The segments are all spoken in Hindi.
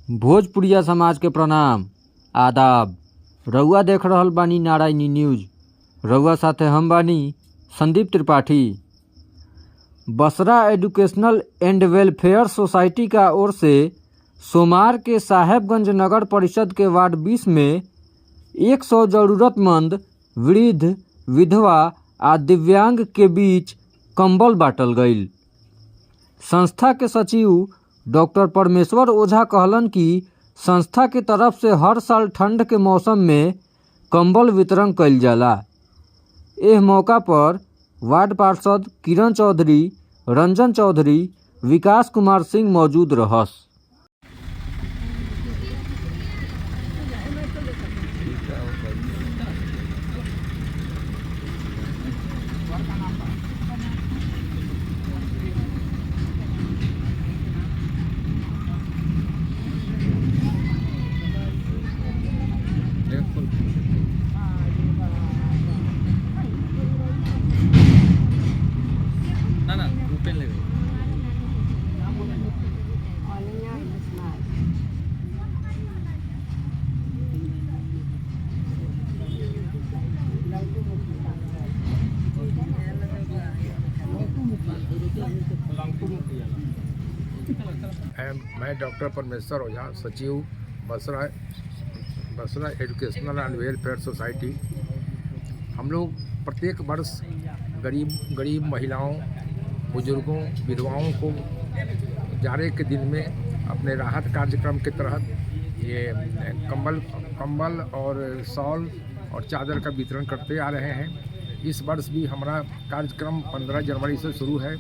भोजपुरिया समाज के प्रणाम आदाब। रउआ देख रहल बानी नारायणी न्यूज। रउआ साथे हम बानी Sandeep Tripathi. Basra educational and welfare society का ओर से सोमवार के साहेबगंज नगर परिषद के वार्ड 20 में 100 जरूरतमंद वृद्ध, विधवा आ दिव्यांग के बीच कंबल बांटल गईल। संस्था के सचिव डॉक्टर परमेश्वर ओझा कहलन कि संस्था के तरफ से हर साल ठंड के मौसम में कंबल वितरण कइल जाला। एह मौका पर वार्ड पार्षद किरण चौधरी, रंजन चौधरी, विकास कुमार सिंह मौजूद रहस। ना पेन ले मैं डॉक्टर परमेश्वर ओझा, सचिव Basra educational and welfare society. हम लोग प्रत्येक वर्ष गरीब महिलाओं, बुजुर्गों, विधवाओं को जाड़े के दिन में अपने राहत कार्यक्रम के तहत ये कंबल और शॉल और चादर का वितरण करते आ रहे हैं। इस वर्ष भी हमारा कार्यक्रम 15 जनवरी से शुरू है।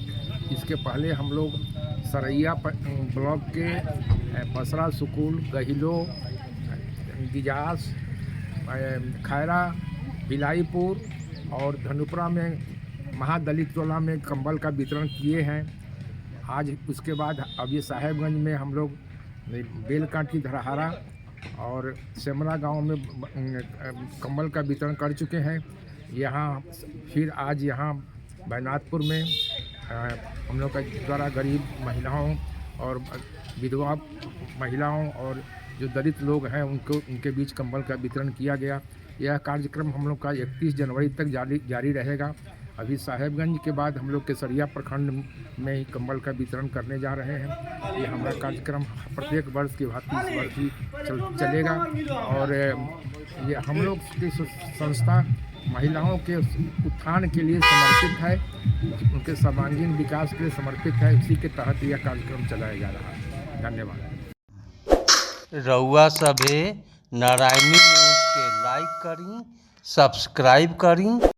इसके पहले हम लोग सरैया ब्लॉक के बसरा, सुकुल, गहिलो, गिजास, खैरा, भिलाईपुर और धनुपुरा में महादलित टोला में कंबल का वितरण किए हैं। आज उसके बाद अब ये साहेबगंज में हम लोग बेलकांटी, धरहारा और सेमरा गांव में कंबल का वितरण कर चुके हैं। यहाँ फिर आज यहाँ बैनाथपुर में हम लोग का द्वारा गरीब महिलाओं और विधवा महिलाओं और जो दलित लोग हैं उनके बीच कंबल का वितरण किया गया। यह कार्यक्रम हम लोग का 31 जनवरी तक जारी रहेगा। अभी साहेबगंज के बाद हम लोग केसरिया प्रखंड में ही कंबल का वितरण करने जा रहे हैं। ये हमारा कार्यक्रम प्रत्येक वर्ष की भांति इस वर्ष भी चलेगा। और ये हम लोग की संस्था महिलाओं के उत्थान के लिए समर्पित है, उनके सर्वांगीण विकास के लिए समर्पित है। इसी के तहत यह कार्यक्रम चलाया जा रहा है। धन्यवाद। रउआ सभे नारायणी न्यूज के लाइक करी, सब्सक्राइब करी।